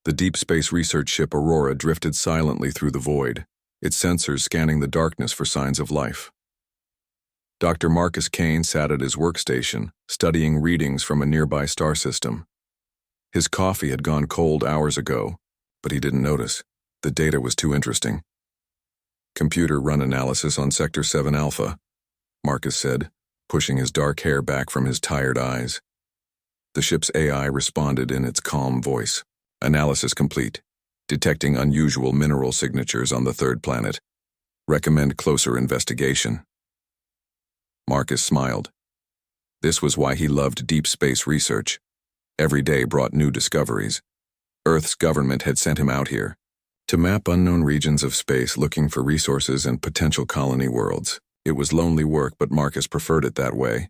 The deep space research ship Aurora drifted silently through the void, its sensors scanning the darkness for signs of life. Dr. Marcus Kane sat at his workstation, studying readings from a nearby star system. His coffee had gone cold hours ago, but he didn't notice. The data was too interesting. "Computer run analysis on Sector 7 Alpha," Marcus said, pushing his dark hair back from his tired eyes. The ship's AI responded in its calm voice. "Analysis complete. Detecting unusual mineral signatures on the third planet. Recommend closer investigation." Marcus smiled. This was why he loved deep space research. Every day brought new discoveries. Earth's government had sent him out here to map unknown regions of space, looking for resources and potential colony worlds. It was lonely work, but Marcus preferred it that way.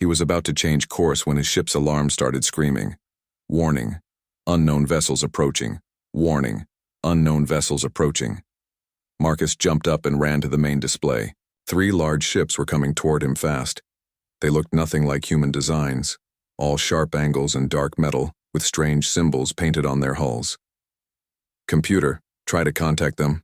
He was about to change course when his ship's alarm started screaming. "Warning. Unknown vessels approaching. Warning. Unknown vessels approaching." Marcus jumped up and ran to the main display. 3 large ships were coming toward him fast. They looked nothing like human designs, all sharp angles and dark metal, with strange symbols painted on their hulls. "Computer, try to contact them,"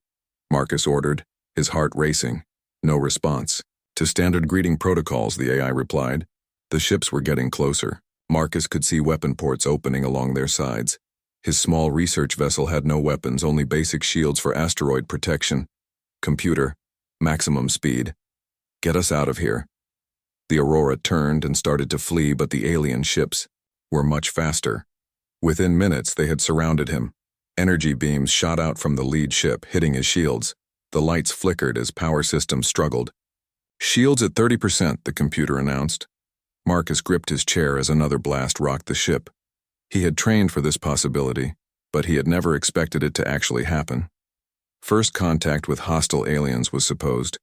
Marcus ordered, his heart racing. No response. "To standard greeting protocols," the AI replied. The ships were getting closer. Marcus could see weapon ports opening along their sides. His small research vessel had no weapons, only basic shields for asteroid protection. "Computer, maximum speed. Get us out of here." The Aurora turned and started to flee, but the alien ships were much faster. Within minutes, they had surrounded him. Energy beams shot out from the lead ship, hitting his shields. The lights flickered as power systems struggled. "Shields at 30%, the computer announced. Marcus gripped his chair as another blast rocked the ship. He had trained for this possibility, but he had never expected it to actually happen. First contact with hostile aliens was supposed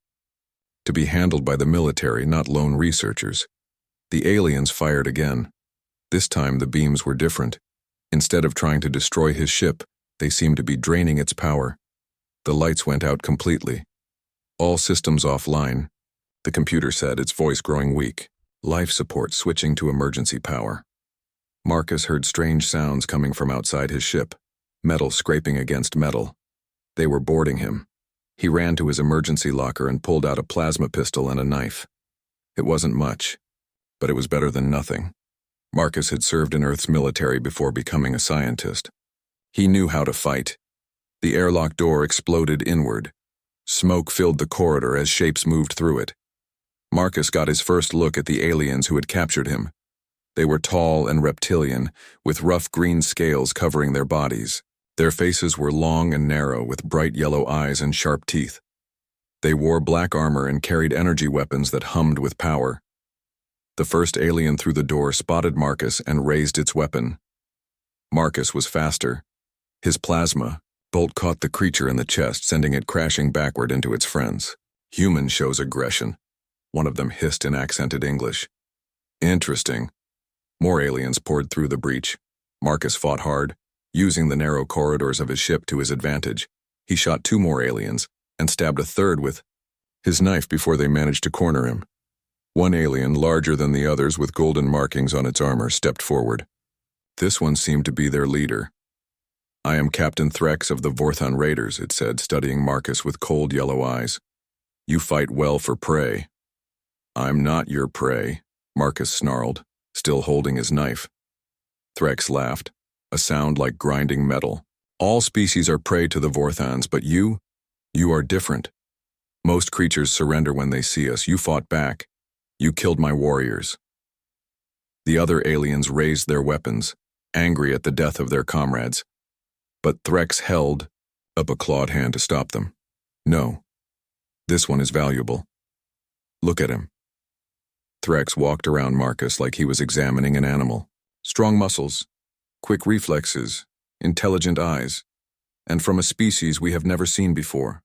to be handled by the military, not lone researchers. The aliens fired again. This time the beams were different. Instead of trying to destroy his ship, they seemed to be draining its power. The lights went out completely. "All systems offline," the computer said, its voice growing weak. "Life support switching to emergency power." Marcus heard strange sounds coming from outside his ship, metal scraping against metal. They were boarding him. He ran to his emergency locker and pulled out a plasma pistol and a knife. It wasn't much, but it was better than nothing. Marcus had served in Earth's military before becoming a scientist. He knew how to fight. The airlock door exploded inward. Smoke filled the corridor as shapes moved through it. Marcus got his first look at the aliens who had captured him. They were tall and reptilian, with rough green scales covering their bodies. Their faces were long and narrow, with bright yellow eyes and sharp teeth. They wore black armor and carried energy weapons that hummed with power. The first alien through the door spotted Marcus and raised its weapon. Marcus was faster. His plasma bolt caught the creature in the chest, sending it crashing backward into its friends. "Human shows aggression," one of them hissed in accented English. "Interesting." More aliens poured through the breach. Marcus fought hard, using the narrow corridors of his ship to his advantage. He shot 2 more aliens and stabbed a third with his knife before they managed to corner him. One alien, larger than the others with golden markings on its armor, stepped forward. This one seemed to be their leader. "I am Captain Threx of the Vorthon Raiders," it said, studying Marcus with cold yellow eyes. "You fight well for prey." "I'm not your prey," Marcus snarled, still holding his knife. Threx laughed, a sound like grinding metal. "All species are prey to the Vorthons, but you are different. Most creatures surrender when they see us. You fought back. You killed my warriors." The other aliens raised their weapons, angry at the death of their comrades. But Threx held up a clawed hand to stop them. "No. This one is valuable. Look at him." Threx walked around Marcus like he was examining an animal. Strong muscles, quick reflexes, intelligent eyes, and from a species we have never seen before.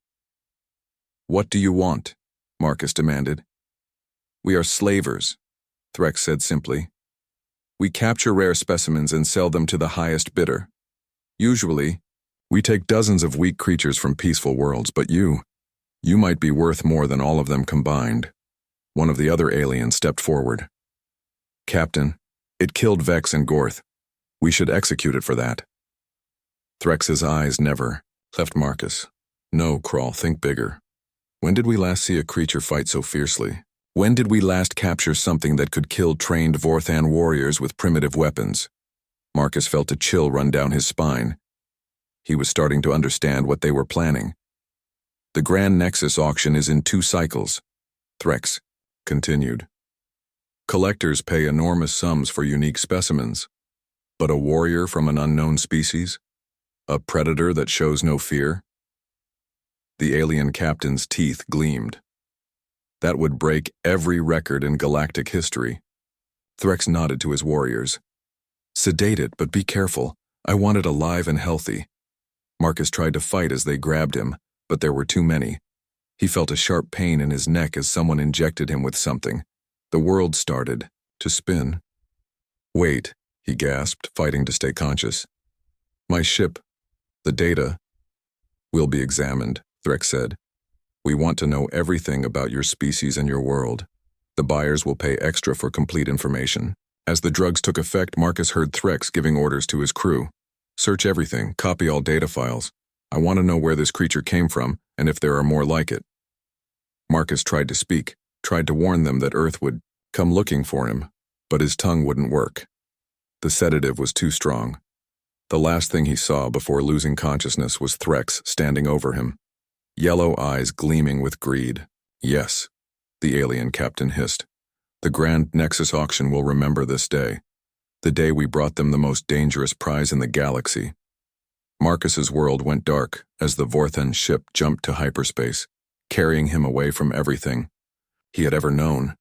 "What do you want?" Marcus demanded. "We are slavers," Threx said simply. "We capture rare specimens and sell them to the highest bidder. Usually, we take dozens of weak creatures from peaceful worlds, but you might be worth more than all of them combined." One of the other aliens stepped forward. "Captain, it killed Vex and Gorth. We should execute it for that." Threx's eyes never left Marcus. No, Crawl, think bigger. When did we last see a creature fight so fiercely? When did we last capture something that could kill trained Vorthan warriors with primitive weapons? Marcus felt a chill run down his spine. He was starting to understand what they were planning. The Grand Nexus auction is in 2 cycles, Threx continued. Collectors pay enormous sums for unique specimens, but a warrior from an unknown species? A predator that shows no fear? The alien captain's teeth gleamed. That would break every record in galactic history. Threx nodded to his warriors. Sedate it, but be careful. I want it alive and healthy. Marcus tried to fight as they grabbed him, but there were too many. He felt a sharp pain in his neck as someone injected him with something. The world started to spin. Wait, he gasped, fighting to stay conscious. My ship, the data, will be examined, Threx said. We want to know everything about your species and your world. The buyers will pay extra for complete information. As the drugs took effect, Marcus heard Threx giving orders to his crew. Search everything, copy all data files. I want to know where this creature came from and if there are more like it. Marcus tried to speak, tried to warn them that Earth would come looking for him, but his tongue wouldn't work. The sedative was too strong. The last thing he saw before losing consciousness was Threx standing over him, yellow eyes gleaming with greed. Yes, the alien captain hissed. The Grand Nexus auction will remember this day, the day we brought them the most dangerous prize in the galaxy. Marcus's world went dark as the Vorthan ship jumped to hyperspace, carrying him away from everything he had ever known.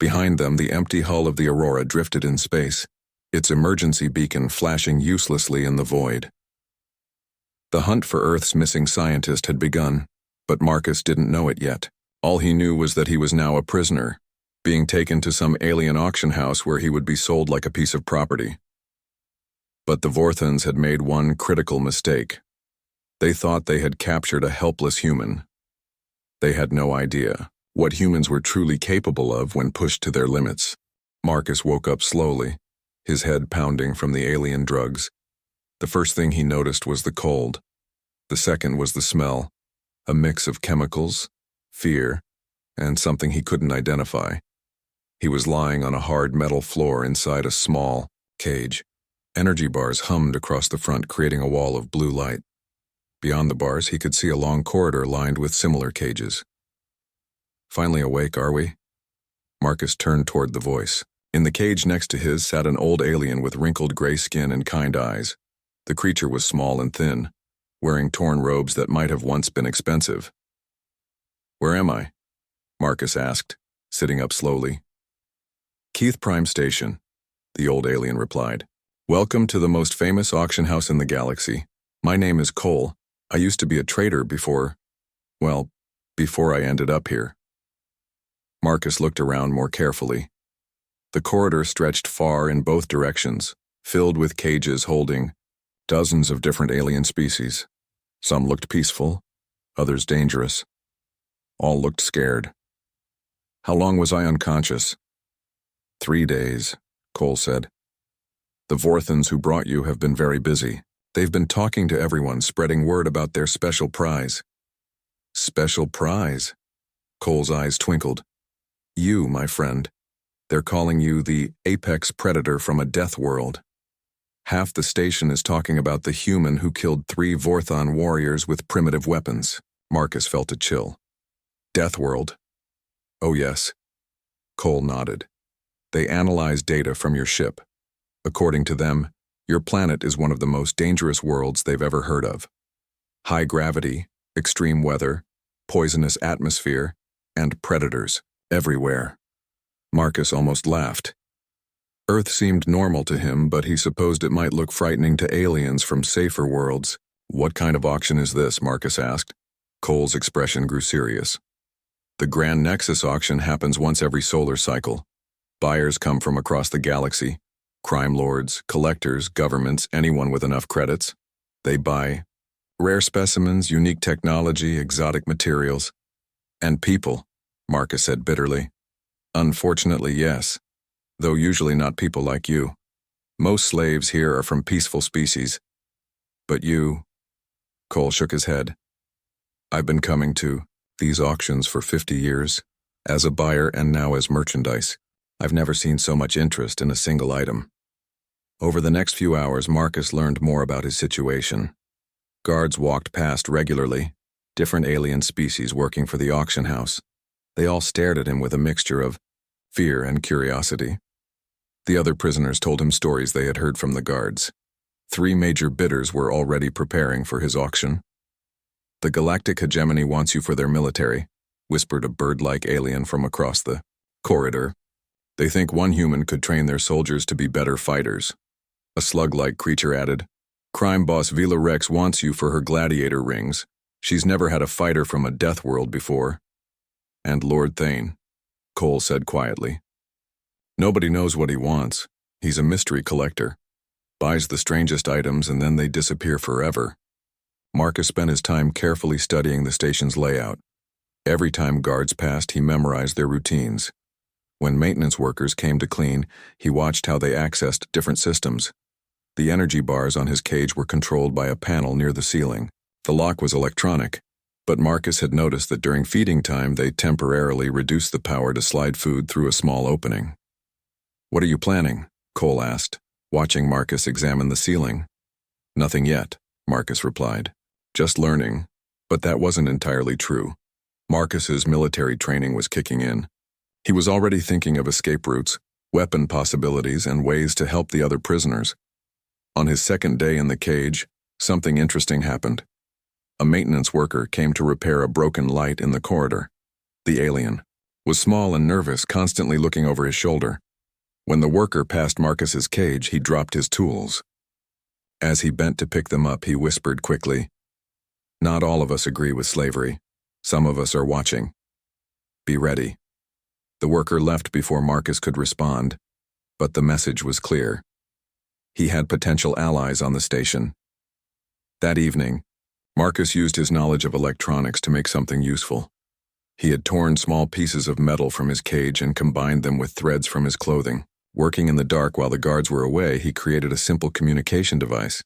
Behind them, the empty hull of the Aurora drifted in space, its emergency beacon flashing uselessly in the void. The hunt for Earth's missing scientist had begun, but Marcus didn't know it yet. All he knew was that he was now a prisoner, being taken to some alien auction house where he would be sold like a piece of property. But the Vorthans had made one critical mistake. They thought they had captured a helpless human. They had no idea what humans were truly capable of when pushed to their limits. Marcus woke up slowly, his head pounding from the alien drugs. The first thing he noticed was the cold. The second was the smell, a mix of chemicals, fear, and something he couldn't identify. He was lying on a hard metal floor inside a small cage. Energy bars hummed across the front, creating a wall of blue light. Beyond the bars, he could see a long corridor lined with similar cages. Finally awake, are we? Marcus turned toward the voice. In the cage next to his sat an old alien with wrinkled gray skin and kind eyes. The creature was small and thin, wearing torn robes that might have once been expensive. Where am I? Marcus asked, sitting up slowly. Keth Prime Station, the old alien replied. Welcome to the most famous auction house in the galaxy. My name is Cole. I used to be a trader before I ended up here. Marcus looked around more carefully. The corridor stretched far in both directions, filled with cages holding dozens of different alien species. Some looked peaceful, others dangerous. All looked scared. How long was I unconscious? 3 days, Cole said. The Vorthans who brought you have been very busy. They've been talking to everyone, spreading word about their special prize. Special prize? Cole's eyes twinkled. You, my friend. They're calling you the apex predator from a death world. Half the station is talking about the human who killed 3 Vorthan warriors with primitive weapons. Marcus felt a chill. Death world? Oh yes. Cole nodded. They analyzed data from your ship. According to them, your planet is one of the most dangerous worlds they've ever heard of. High gravity, extreme weather, poisonous atmosphere, and predators everywhere. Marcus almost laughed. Earth seemed normal to him, but he supposed it might look frightening to aliens from safer worlds. What kind of auction is this? Marcus asked. Cole's expression grew serious. The Grand Nexus auction happens once every solar cycle. Buyers come from across the galaxy. Crime lords, collectors, governments, anyone with enough credits. They buy rare specimens, unique technology, exotic materials. And people, Marcus said bitterly. Unfortunately, yes. Though usually not people like you. Most slaves here are from peaceful species. But you, Cole shook his head. I've been coming to these auctions for 50 years, as a buyer and now as merchandise. I've never seen so much interest in a single item. Over the next few hours, Marcus learned more about his situation. Guards walked past regularly, different alien species working for the auction house. They all stared at him with a mixture of fear and curiosity. The other prisoners told him stories they had heard from the guards. 3 major bidders were already preparing for his auction. The Galactic Hegemony wants you for their military, whispered a bird-like alien from across the corridor. They think one human could train their soldiers to be better fighters. A slug-like creature added, Crime boss Vila Rex wants you for her gladiator rings. She's never had a fighter from a death world before. And Lord Thane, Cole said quietly. Nobody knows what he wants. He's a mystery collector. Buys the strangest items and then they disappear forever. Marcus spent his time carefully studying the station's layout. Every time guards passed, he memorized their routines. When maintenance workers came to clean, he watched how they accessed different systems. The energy bars on his cage were controlled by a panel near the ceiling. The lock was electronic, but Marcus had noticed that during feeding time they temporarily reduced the power to slide food through a small opening. What are you planning? Cole asked, watching Marcus examine the ceiling. Nothing yet, Marcus replied. Just learning. But that wasn't entirely true. Marcus's military training was kicking in. He was already thinking of escape routes, weapon possibilities, and ways to help the other prisoners. On his second day in the cage, something interesting happened. A maintenance worker came to repair a broken light in the corridor. The alien was small and nervous, constantly looking over his shoulder. When the worker passed Marcus's cage, he dropped his tools. As he bent to pick them up, he whispered quickly, Not all of us agree with slavery. Some of us are watching. Be ready. The worker left before Marcus could respond, but the message was clear. He had potential allies on the station. That evening, Marcus used his knowledge of electronics to make something useful. He had torn small pieces of metal from his cage and combined them with threads from his clothing. Working in the dark while the guards were away, he created a simple communication device.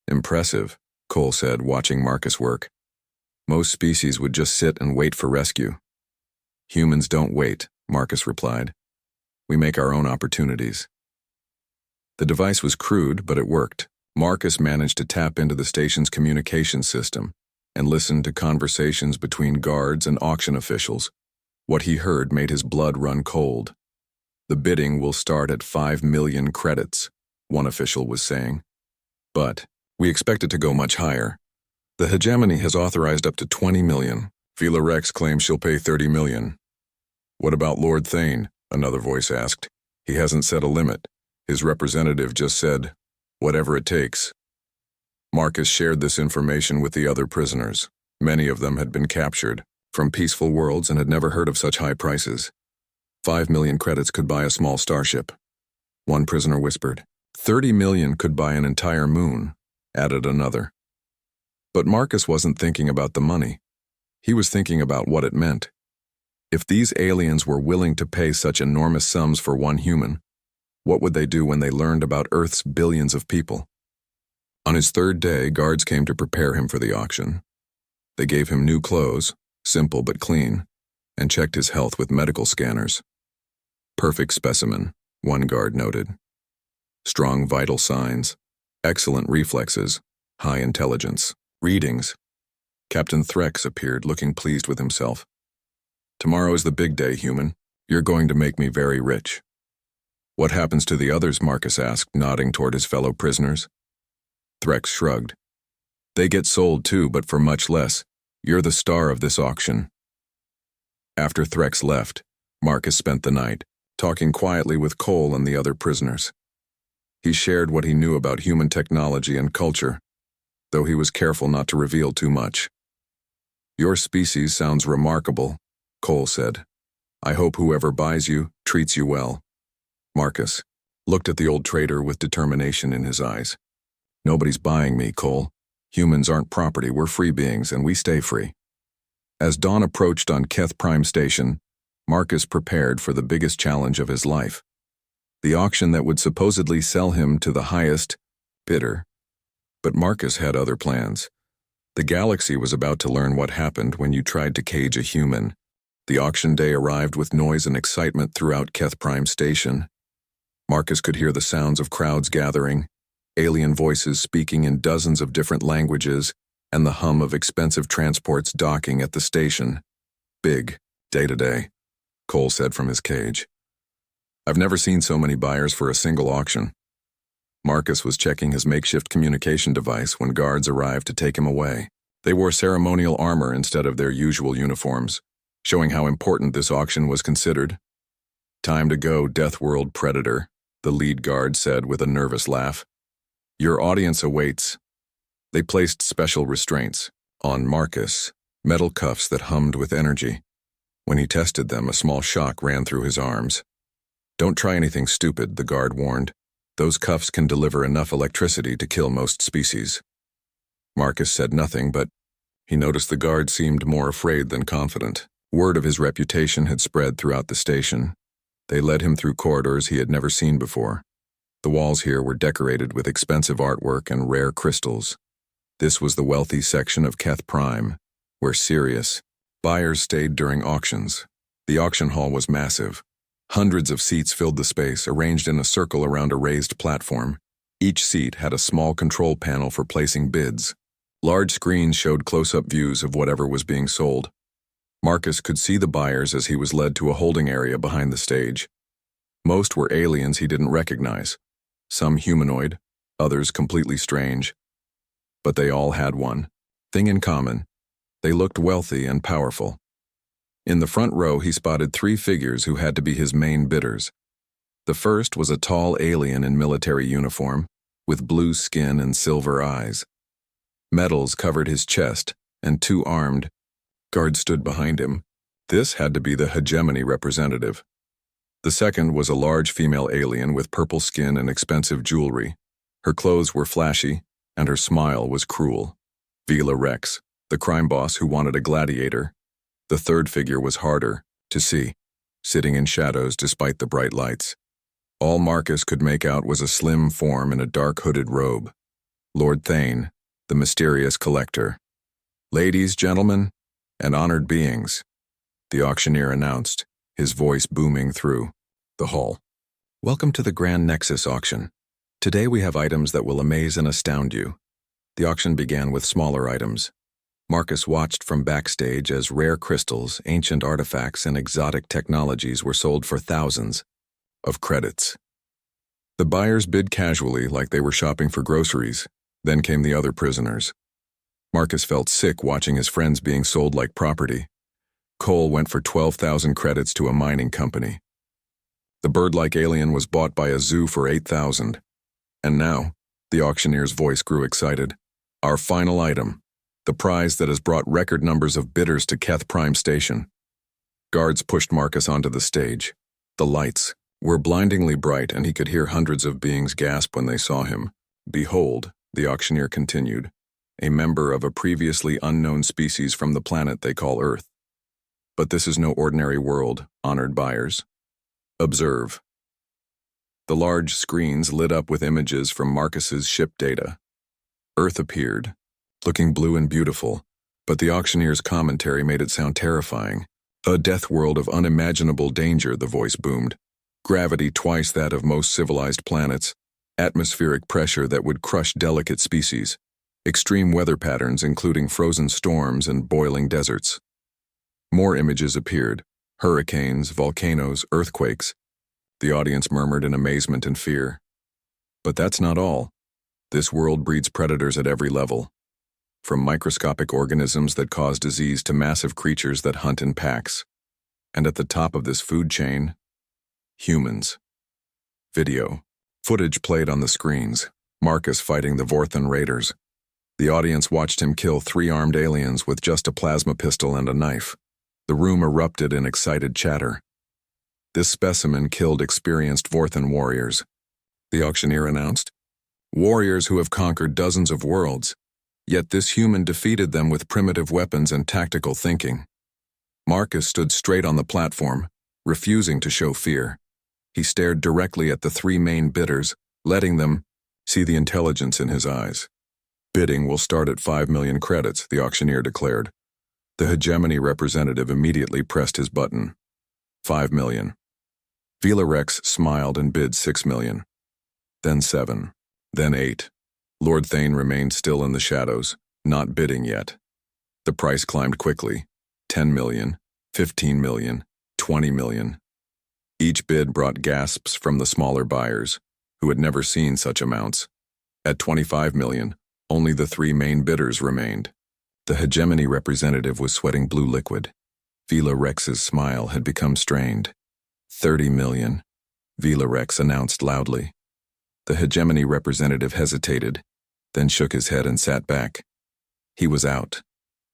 Impressive, Cole said, watching Marcus work. Most species would just sit and wait for rescue. Humans don't wait, Marcus replied. We make our own opportunities. The device was crude, but it worked. Marcus managed to tap into the station's communication system and listened to conversations between guards and auction officials. What he heard made his blood run cold. The bidding will start at 5 million credits, one official was saying. But we expect it to go much higher. The hegemony has authorized up to 20 million. Vila Rex claims she'll pay 30 million. What about Lord Thane? Another voice asked. He hasn't set a limit. His representative just said, whatever it takes. Marcus shared this information with the other prisoners. Many of them had been captured from peaceful worlds and had never heard of such high prices. 5 million credits could buy a small starship. One prisoner whispered. 30 million could buy an entire moon, added another. But Marcus wasn't thinking about the money. He was thinking about what it meant. If these aliens were willing to pay such enormous sums for one human, what would they do when they learned about Earth's billions of people? On his third day, guards came to prepare him for the auction. They gave him new clothes, simple but clean, and checked his health with medical scanners. Perfect specimen, one guard noted. Strong vital signs, excellent reflexes, high intelligence. Readings. Captain Threx appeared, looking pleased with himself. Tomorrow is the big day, human. You're going to make me very rich. What happens to the others? Marcus asked, nodding toward his fellow prisoners. Threx shrugged. They get sold too, but for much less. You're the star of this auction. After Threx left, Marcus spent the night, talking quietly with Cole and the other prisoners. He shared what he knew about human technology and culture, though he was careful not to reveal too much. Your species sounds remarkable, Cole said. I hope whoever buys you treats you well. Marcus looked at the old trader with determination in his eyes. Nobody's buying me, Cole. Humans aren't property, we're free beings, and we stay free. As dawn approached on Keth Prime Station, Marcus prepared for the biggest challenge of his life. The auction that would supposedly sell him to the highest bidder. But Marcus had other plans. The galaxy was about to learn what happened when you tried to cage a human. The auction day arrived with noise and excitement throughout Keth Prime Station. Marcus could hear the sounds of crowds gathering, alien voices speaking in dozens of different languages, and the hum of expensive transports docking at the station. Big, day to day, Cole said from his cage. I've never seen so many buyers for a single auction. Marcus was checking his makeshift communication device when guards arrived to take him away. They wore ceremonial armor instead of their usual uniforms, showing how important this auction was considered. Time to go, Death World Predator, the lead guard said with a nervous laugh. Your audience awaits. They placed special restraints on Marcus, metal cuffs that hummed with energy. When he tested them, a small shock ran through his arms. Don't try anything stupid, the guard warned. Those cuffs can deliver enough electricity to kill most species. Marcus said nothing, but he noticed the guard seemed more afraid than confident. Word of his reputation had spread throughout the station. They led him through corridors he had never seen before. The walls here were decorated with expensive artwork and rare crystals. This was the wealthy section of Keth Prime, where serious buyers stayed during auctions. The auction hall was massive. Hundreds of seats filled the space, arranged in a circle around a raised platform. Each seat had a small control panel for placing bids. Large screens showed close-up views of whatever was being sold. Marcus could see the buyers as he was led to a holding area behind the stage. Most were aliens he didn't recognize. Some humanoid, others completely strange. But they all had one thing in common. They looked wealthy and powerful. In the front row, he spotted 3 figures who had to be his main bidders. The first was a tall alien in military uniform, with blue skin and silver eyes. Medals covered his chest, and 2 armed guards stood behind him. This had to be the hegemony representative. The second was a large female alien with purple skin and expensive jewelry. Her clothes were flashy, and her smile was cruel. Vila Rex, the crime boss who wanted a gladiator. The third figure was harder to see, sitting in shadows despite the bright lights. All Marcus could make out was a slim form in a dark hooded robe. Lord Thane, the mysterious collector. Ladies, gentlemen, and honored beings, the auctioneer announced, his voice booming through the hall. Welcome to the Grand Nexus auction. Today we have items that will amaze and astound you. The auction began with smaller items. Marcus watched from backstage as rare crystals, ancient artifacts, and exotic technologies were sold for thousands of credits. The buyers bid casually like they were shopping for groceries. Then came the other prisoners. Marcus felt sick watching his friends being sold like property. Cole went for 12,000 credits to a mining company. The bird-like alien was bought by a zoo for 8,000. And now, the auctioneer's voice grew excited. Our final item. The prize that has brought record numbers of bidders to Keth Prime Station. Guards pushed Marcus onto the stage. The lights were blindingly bright, and he could hear hundreds of beings gasp when they saw him. Behold, the auctioneer continued, a member of a previously unknown species from the planet they call Earth. But this is no ordinary world, honored buyers. Observe. The large screens lit up with images from Marcus's ship data. Earth appeared, looking blue and beautiful, but the auctioneer's commentary made it sound terrifying. A death world of unimaginable danger, the voice boomed. Gravity twice that of most civilized planets, atmospheric pressure that would crush delicate species, extreme weather patterns including frozen storms and boiling deserts. More images appeared, hurricanes, volcanoes, earthquakes. The audience murmured in amazement and fear. But that's not all. This world breeds predators at every level. From microscopic organisms that cause disease to massive creatures that hunt in packs. And at the top of this food chain, humans. Video. Footage played on the screens. Marcus fighting the Vorthan raiders. The audience watched him kill 3 armed aliens with just a plasma pistol and a knife. The room erupted in excited chatter. This specimen killed experienced Vorthan warriors, the auctioneer announced. Warriors who have conquered dozens of worlds. Yet this human defeated them with primitive weapons and tactical thinking. Marcus stood straight on the platform, refusing to show fear. He stared directly at the 3 main bidders, letting them see the intelligence in his eyes. Bidding will start at 5 million credits, the auctioneer declared. The hegemony representative immediately pressed his button. 5 million. Vila Rex smiled and bid 6 million. Then 7. Then 8. Lord Thane remained still in the shadows, not bidding yet. The price climbed quickly. 10 million, 15 million, 20 million. Each bid brought gasps from the smaller buyers, who had never seen such amounts. At 25 million, only the 3 main bidders remained. The hegemony representative was sweating blue liquid. Vila Rex's smile had become strained. 30 million, Vila Rex announced loudly. The hegemony representative hesitated, then shook his head and sat back. He was out.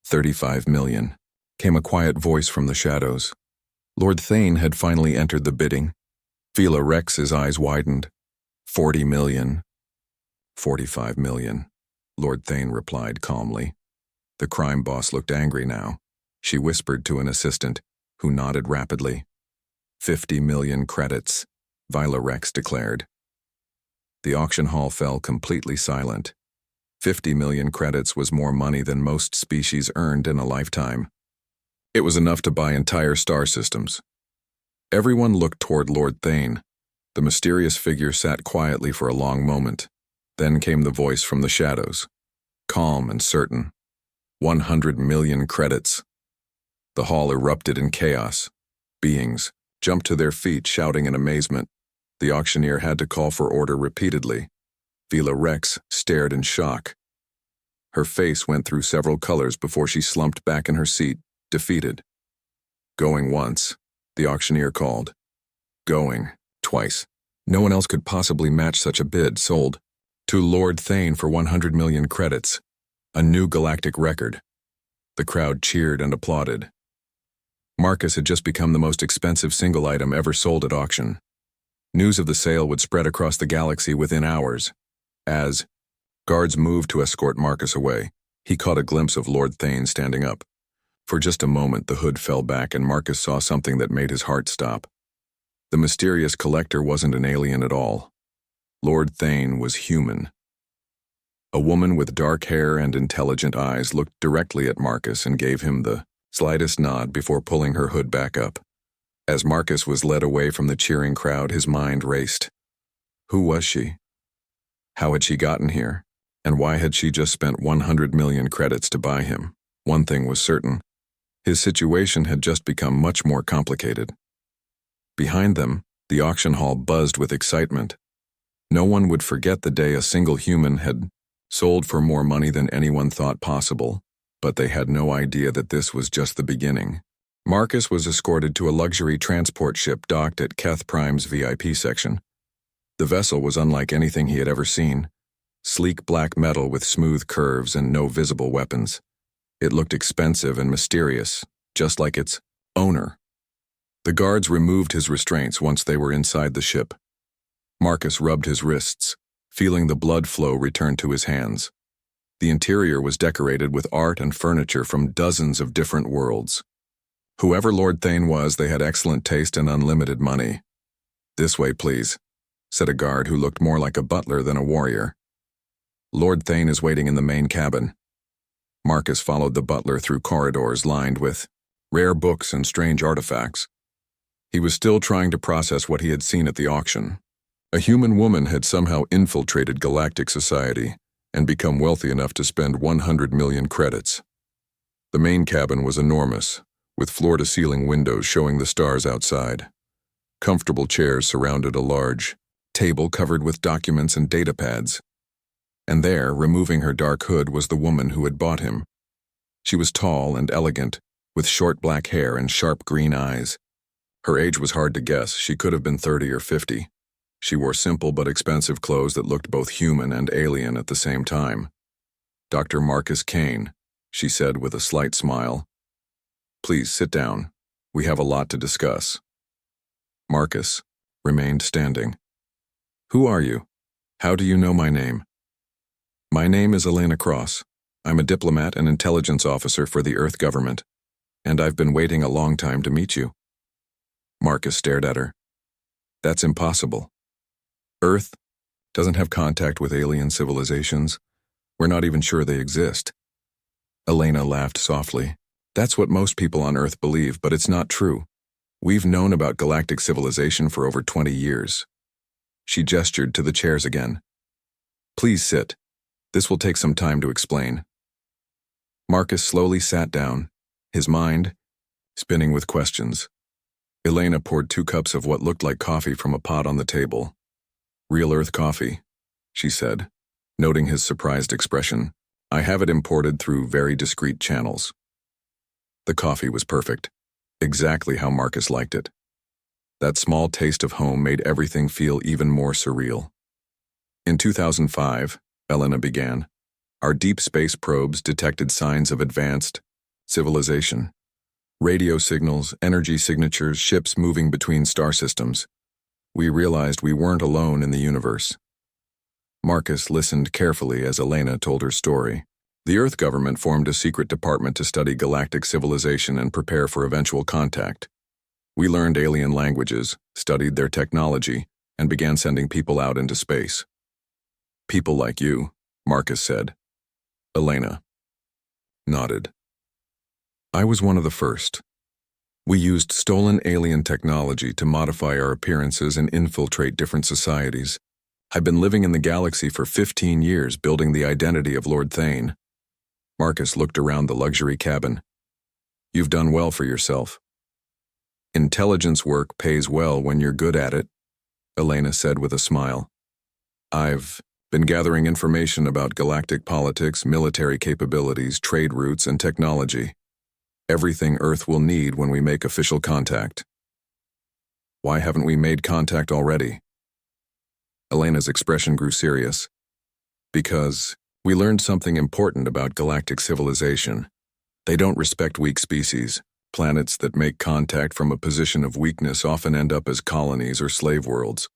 35 million. Came a quiet voice from the shadows. Lord Thane had finally entered the bidding. Vila Rex's eyes widened. 40 million. 45 million, Lord Thane replied calmly. The crime boss looked angry now. She whispered to an assistant, who nodded rapidly. 50 million credits, Vila Rex declared. The auction hall fell completely silent. 50 million credits was more money than most species earned in a lifetime. It was enough to buy entire star systems. Everyone looked toward Lord Thane. The mysterious figure sat quietly for a long moment. Then came the voice from the shadows, calm and certain. 100 million credits. The hall erupted in chaos. Beings jumped to their feet, shouting in amazement. The auctioneer had to call for order repeatedly. Vila Rex stared in shock. Her face went through several colors before she slumped back in her seat, defeated. Going once, the auctioneer called. Going twice. No one else could possibly match such a bid. Sold to Lord Thane for 100 million credits. A new galactic record. The crowd cheered and applauded. Marcus had just become the most expensive single item ever sold at auction. News of the sale would spread across the galaxy within hours. As guards moved to escort Marcus away, he caught a glimpse of Lord Thane standing up. For just a moment, the hood fell back and Marcus saw something that made his heart stop. The mysterious collector wasn't an alien at all. Lord Thane was human. A woman with dark hair and intelligent eyes looked directly at Marcus and gave him the slightest nod before pulling her hood back up. As Marcus was led away from the cheering crowd, his mind raced. Who was she? How had she gotten here? And why had she just spent 100 million credits to buy him? One thing was certain. His situation had just become much more complicated. Behind them, the auction hall buzzed with excitement. No one would forget the day a single human had sold for more money than anyone thought possible, but they had no idea that this was just the beginning. Marcus was escorted to a luxury transport ship docked at Keth Prime's VIP section. The vessel was unlike anything he had ever seen. Sleek black metal with smooth curves and no visible weapons. It looked expensive and mysterious, just like its owner. The guards removed his restraints once they were inside the ship. Marcus rubbed his wrists, feeling the blood flow return to his hands. The interior was decorated with art and furniture from dozens of different worlds. Whoever Lord Thane was, they had excellent taste and unlimited money. This way, please, said a guard who looked more like a butler than a warrior. Lord Thane is waiting in the main cabin. Marcus followed the butler through corridors lined with rare books and strange artifacts. He was still trying to process what he had seen at the auction. A human woman had somehow infiltrated galactic society and become wealthy enough to spend 100 million credits. The main cabin was enormous, with floor-to-ceiling windows showing the stars outside. Comfortable chairs surrounded a large table covered with documents and data pads. And there, removing her dark hood, was the woman who had bought him. She was tall and elegant, with short black hair and sharp green eyes. Her age was hard to guess. She could have been 30 or 50. She wore simple but expensive clothes that looked both human and alien at the same time. Dr. Marcus Kane, she said with a slight smile. Please sit down. We have a lot to discuss. Marcus remained standing. Who are you? How do you know my name? My name is Elena Cross. I'm a diplomat and intelligence officer for the Earth government, and I've been waiting a long time to meet you. Marcus stared at her. That's impossible. Earth doesn't have contact with alien civilizations. We're not even sure they exist. Elena laughed softly. That's what most people on Earth believe, but it's not true. We've known about galactic civilization for over 20 years. She gestured to the chairs again. Please sit. This will take some time to explain. Marcus slowly sat down, his mind spinning with questions. Elena poured 2 cups of what looked like coffee from a pot on the table. Real Earth coffee, she said, noting his surprised expression. I have it imported through very discreet channels. The coffee was perfect, exactly how Marcus liked it. That small taste of home made everything feel even more surreal. In 2005, Elena began, our deep space probes detected signs of advanced civilization. Radio signals, energy signatures, ships moving between star systems. We realized we weren't alone in the universe. Marcus listened carefully as Elena told her story. The Earth government formed a secret department to study galactic civilization and prepare for eventual contact. We learned alien languages, studied their technology, and began sending people out into space. People like you, Marcus said. Elena nodded. I was one of the first. We used stolen alien technology to modify our appearances and infiltrate different societies. I've been living in the galaxy for 15 years, building the identity of Lord Thane. Marcus looked around the luxury cabin. You've done well for yourself. Intelligence work pays well when you're good at it, Elena said with a smile. I've been gathering information about galactic politics, military capabilities, trade routes, and technology. Everything Earth will need when we make official contact. Why haven't we made contact already? Elena's expression grew serious. Because we learned something important about galactic civilization. They don't respect weak species. Planets that make contact from a position of weakness often end up as colonies or slave worlds.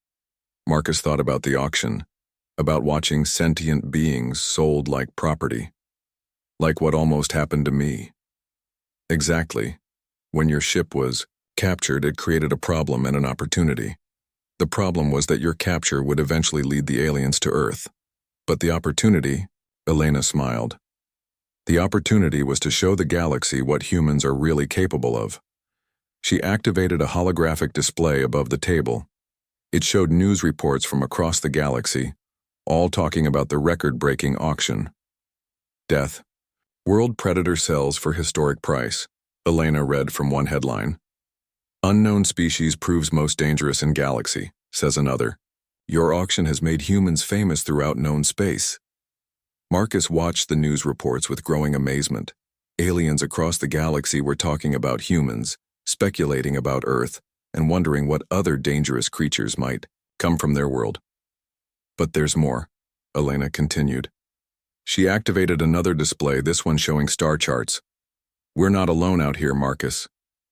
Marcus thought about the auction, about watching sentient beings sold like property. Like what almost happened to me. Exactly. When your ship was captured, it created a problem and an opportunity. The problem was that your capture would eventually lead the aliens to Earth. But the opportunity, Elena smiled. The opportunity was to show the galaxy what humans are really capable of. She activated a holographic display above the table. It showed news reports from across the galaxy, all talking about the record-breaking auction. Death. World predator sells for historic price, Elena read from one headline. Unknown species proves most dangerous in galaxy, says another. Your auction has made humans famous throughout known space. Marcus watched the news reports with growing amazement. Aliens across the galaxy were talking about humans, speculating about Earth, and wondering what other dangerous creatures might come from their world. But there's more, Elena continued. She activated another display, this one showing star charts. We're not alone out here, Marcus.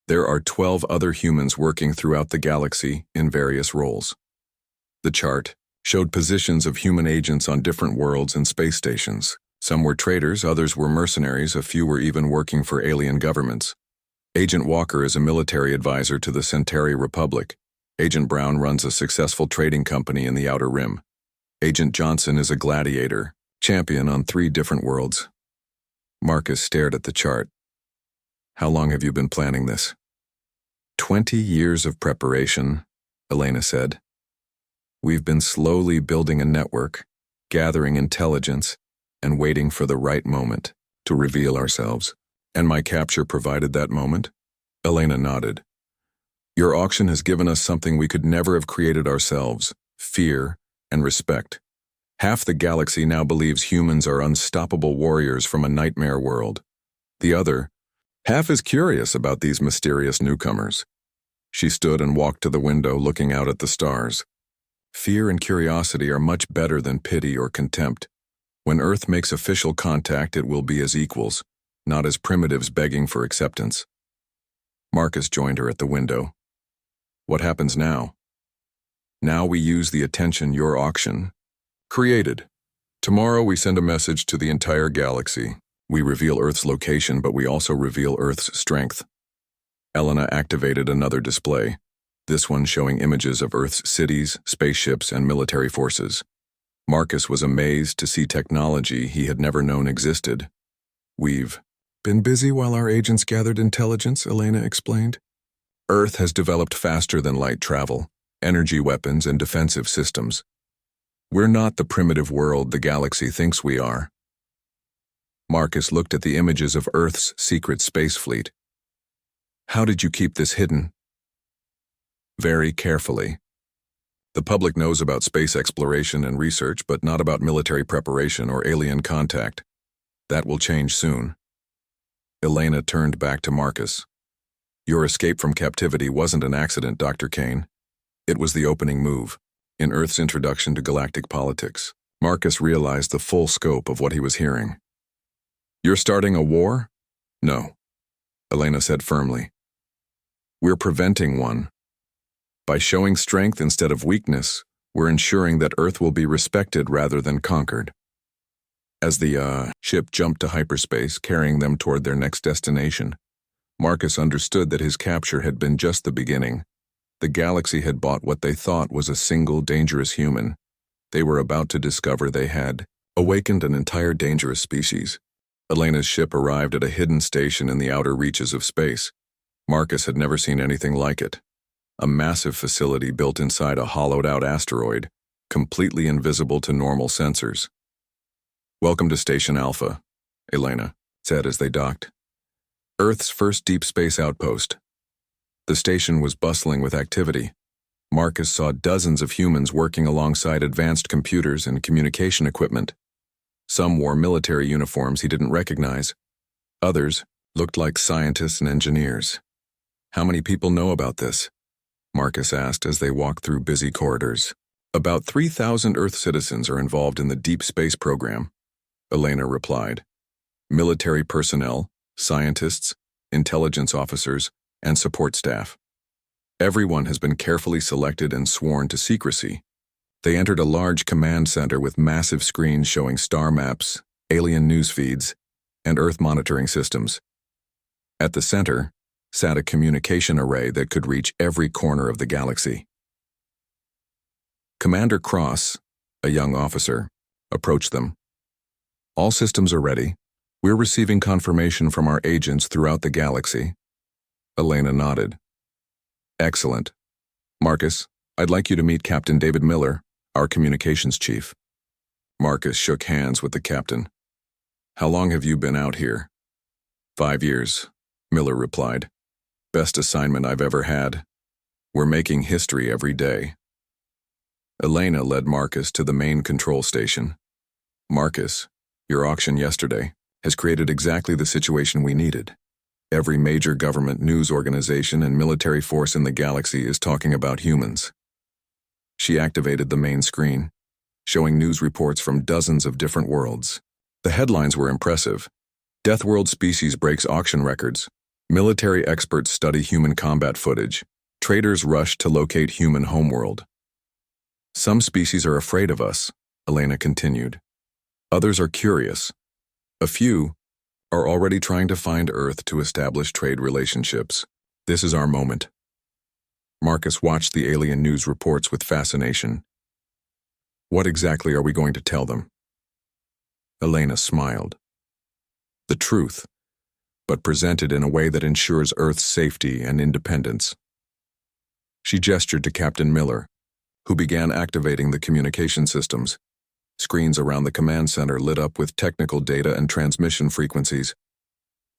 There are 12 other humans working throughout the galaxy in various roles. The chart showed positions of human agents on different worlds and space stations. Some were traders, others were mercenaries, a few were even working for alien governments. Agent Walker is a military advisor to the Centauri Republic. Agent Brown runs a successful trading company in the Outer Rim. Agent Johnson is a gladiator, champion on 3 different worlds. Marcus stared at the chart. How long have you been planning this? 20 years of preparation, Elena said. We've been slowly building a network, gathering intelligence, and waiting for the right moment to reveal ourselves. And my capture provided that moment? Elena nodded. Your auction has given us something we could never have created ourselves, fear and respect. Half the galaxy now believes humans are unstoppable warriors from a nightmare world. The other half is curious about these mysterious newcomers. She stood and walked to the window, looking out at the stars. Fear and curiosity are much better than pity or contempt. When Earth makes official contact, it will be as equals, not as primitives begging for acceptance. Marcus joined her at the window. What happens now? Now we use the attention your auction created. Tomorrow we send a message to the entire galaxy. We reveal Earth's location, but we also reveal Earth's strength. Elena activated another display, this one showing images of Earth's cities, spaceships, and military forces. Marcus was amazed to see technology he had never known existed. "We've been busy while our agents gathered intelligence," Elena explained. "Earth has developed faster than light travel, energy weapons, and defensive systems. We're not the primitive world the galaxy thinks we are." Marcus looked at the images of Earth's secret space fleet. "How did you keep this hidden?" "Very carefully. The public knows about space exploration and research, but not about military preparation or alien contact. That will change soon." Elena turned back to Marcus. "Your escape from captivity wasn't an accident, Dr. Kane. It was the opening move in Earth's introduction to galactic politics." Marcus realized the full scope of what he was hearing. "You're starting a war?" "No," Elena said firmly. "We're preventing one. By showing strength instead of weakness, we're ensuring that Earth will be respected rather than conquered." As the ship jumped to hyperspace, carrying them toward their next destination, Marcus understood that his capture had been just the beginning. The galaxy had bought what they thought was a single dangerous human. They were about to discover they had awakened an entire dangerous species. Elena's ship arrived at a hidden station in the outer reaches of space. Marcus had never seen anything like it. A massive facility built inside a hollowed-out asteroid, completely invisible to normal sensors. "Welcome to Station Alpha," Elena said as they docked. "Earth's first deep space outpost." The station was bustling with activity. Marcus saw dozens of humans working alongside advanced computers and communication equipment. Some wore military uniforms he didn't recognize. Others looked like scientists and engineers. "How many people know about this?" Marcus asked as they walked through busy corridors. "About 3,000 Earth citizens are involved in the deep space program," Elena replied. "Military personnel, scientists, intelligence officers, and support staff. Everyone has been carefully selected and sworn to secrecy." They entered a large command center with massive screens showing star maps, alien news feeds, and Earth monitoring systems. At the center sat a communication array that could reach every corner of the galaxy. Commander Cross, a young officer, approached them. "All systems are ready. We're receiving confirmation from our agents throughout the galaxy." Elena nodded. "Excellent. Marcus, I'd like you to meet Captain David Miller, our communications chief." Marcus shook hands with the captain. "How long have you been out here?" 5 years, Miller replied. "Best assignment I've ever had. We're making history every day." Elena led Marcus to the main control station. "Marcus, your auction yesterday has created exactly the situation we needed. Every major government news organization and military force in the galaxy is talking about humans." She activated the main screen, showing news reports from dozens of different worlds. The headlines were impressive. "Death World Species breaks auction records. Military experts study human combat footage. Traders rush to locate human homeworld." "Some species are afraid of us," Elena continued. "Others are curious. A few are already trying to find Earth to establish trade relationships. This is our moment." Marcus watched the alien news reports with fascination. "What exactly are we going to tell them?" Elena smiled. "The truth, but presented in a way that ensures Earth's safety and independence." She gestured to Captain Miller, who began activating the communication systems. Screens around the command center lit up with technical data and transmission frequencies.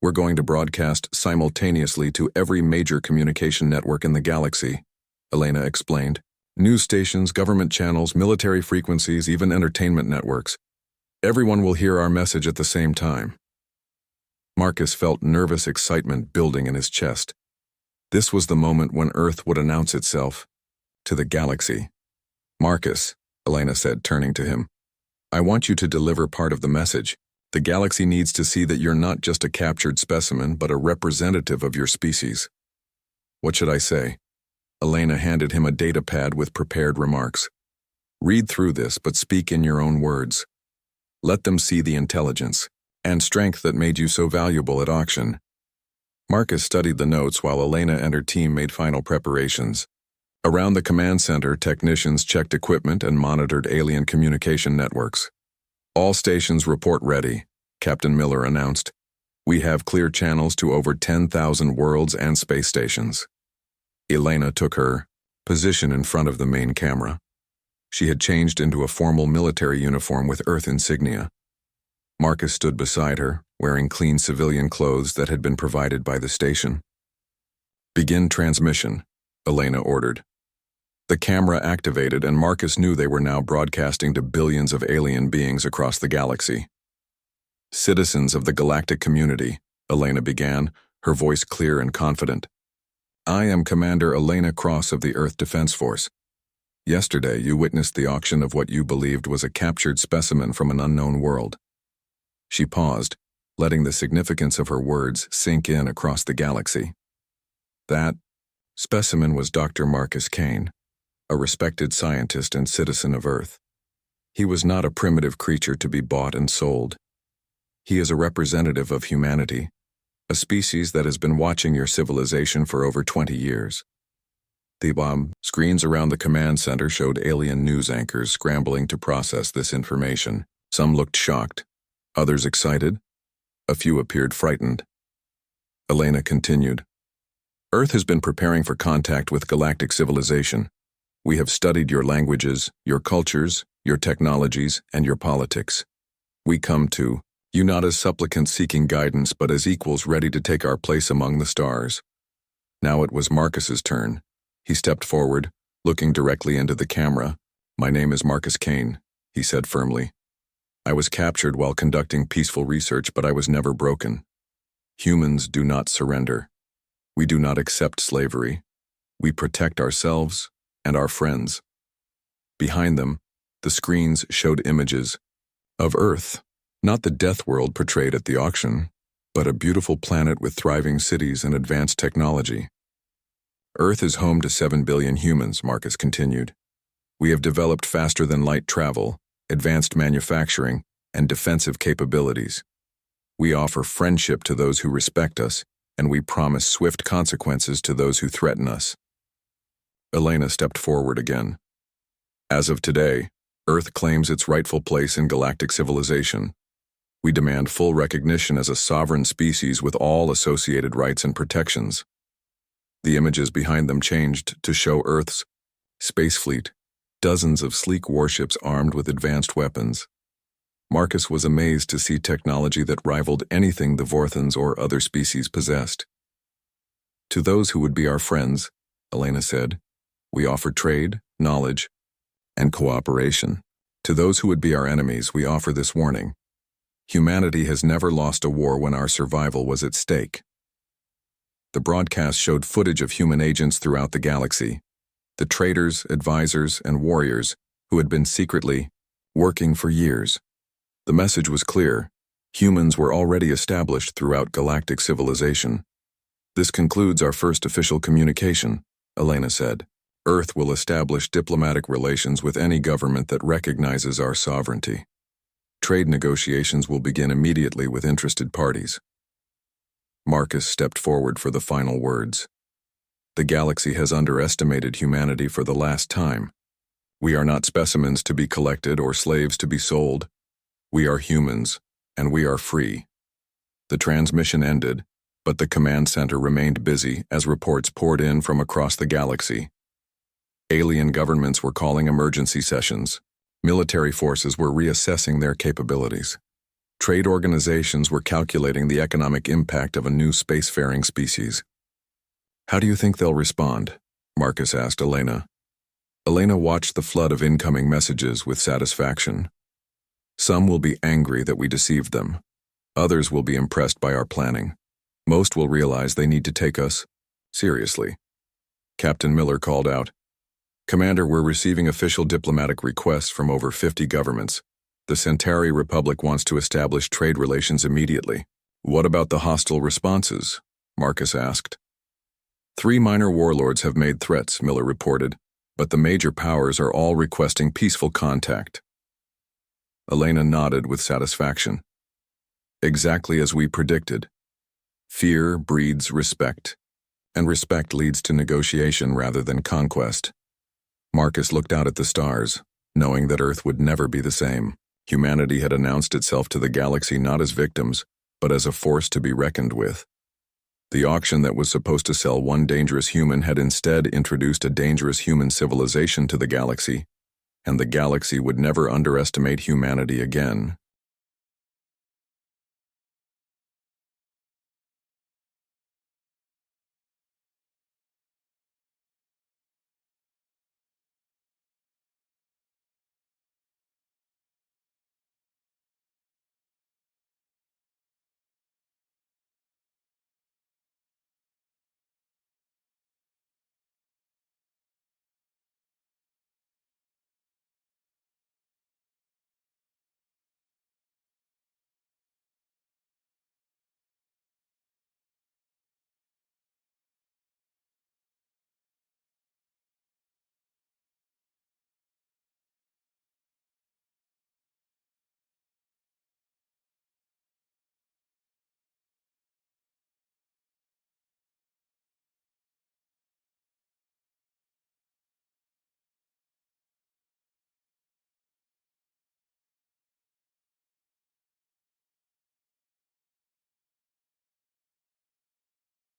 "We're going to broadcast simultaneously to every major communication network in the galaxy," Elena explained. "News stations, government channels, military frequencies, even entertainment networks. Everyone will hear our message at the same time." Marcus felt nervous excitement building in his chest. This was the moment when Earth would announce itself to the galaxy. "Marcus," Elena said, turning to him, "I want you to deliver part of the message. The galaxy needs to see that you're not just a captured specimen, but a representative of your species." "What should I say?" Elena handed him a data pad with prepared remarks. "Read through this, but speak in your own words. Let them see the intelligence and strength that made you so valuable at auction." Marcus studied the notes while Elena and her team made final preparations. Around the command center, technicians checked equipment and monitored alien communication networks. All stations report ready, Captain Miller announced. We have clear channels to over 10,000 worlds and space stations. Elena took her position in front of the main camera. She had changed into a formal military uniform with Earth insignia. Marcus stood beside her, wearing clean civilian clothes that had been provided by the station. Begin transmission, Elena ordered. The camera activated, and Marcus knew they were now broadcasting to billions of alien beings across the galaxy. Citizens of the galactic community, Elena began, her voice clear and confident. I am Commander Elena Cross of the Earth Defense Force. Yesterday, you witnessed the auction of what you believed was a captured specimen from an unknown world. She paused, letting the significance of her words sink in across the galaxy. That specimen was Dr. Marcus Kane, a respected scientist and citizen of Earth. He was not a primitive creature to be bought and sold. He is a representative of humanity, a species that has been watching your civilization for over 20 years. The screens around the command center showed alien news anchors scrambling to process this information. Some looked shocked, others excited, a few appeared frightened. Elena continued. Earth has been preparing for contact with galactic civilization. We have studied your languages, your cultures, your technologies, and your politics. We come to you not as supplicants seeking guidance, but as equals ready to take our place among the stars. Now it was Marcus's turn. He stepped forward, looking directly into the camera. My name is Marcus Kane, he said firmly. I was captured while conducting peaceful research, but I was never broken. Humans do not surrender. We do not accept slavery. We protect ourselves and our friends. Behind them, the screens showed images of Earth, not the death world portrayed at the auction, but a beautiful planet with thriving cities and advanced technology. Earth is home to 7 billion humans, Marcus continued. We have developed faster-than-light travel, advanced manufacturing, and defensive capabilities. We offer friendship to those who respect us, and we promise swift consequences to those who threaten us. Elena stepped forward again. As of today, Earth claims its rightful place in galactic civilization. We demand full recognition as a sovereign species with all associated rights and protections. The images behind them changed to show Earth's space fleet, dozens of sleek warships armed with advanced weapons. Marcus was amazed to see technology that rivaled anything the Vorthans or other species possessed. To those who would be our friends, Elena said, we offer trade, knowledge, and cooperation. To those who would be our enemies, we offer this warning. Humanity has never lost a war when our survival was at stake. The broadcast showed footage of human agents throughout the galaxy, the traitors, advisors, and warriors who had been secretly working for years. The message was clear. Humans were already established throughout galactic civilization. This concludes our first official communication, Elena said. Earth will establish diplomatic relations with any government that recognizes our sovereignty. Trade negotiations will begin immediately with interested parties. Marcus stepped forward for the final words. The galaxy has underestimated humanity for the last time. We are not specimens to be collected or slaves to be sold. We are humans, and we are free. The transmission ended, but the command center remained busy as reports poured in from across the galaxy. Alien governments were calling emergency sessions. Military forces were reassessing their capabilities. Trade organizations were calculating the economic impact of a new spacefaring species. How do you think they'll respond? Marcus asked Elena. Elena watched the flood of incoming messages with satisfaction. Some will be angry that we deceived them. Others will be impressed by our planning. Most will realize they need to take us seriously. Captain Miller called out, Commander, we're receiving official diplomatic requests from over 50 governments. The Centauri Republic wants to establish trade relations immediately. What about the hostile responses? Marcus asked. 3 minor warlords have made threats, Miller reported, but the major powers are all requesting peaceful contact. Elena nodded with satisfaction. Exactly as we predicted. Fear breeds respect. and respect leads to negotiation rather than conquest. Marcus looked out at the stars, knowing that Earth would never be the same. Humanity had announced itself to the galaxy not as victims, but as a force to be reckoned with. The auction that was supposed to sell one dangerous human had instead introduced a dangerous human civilization to the galaxy, and the galaxy would never underestimate humanity again.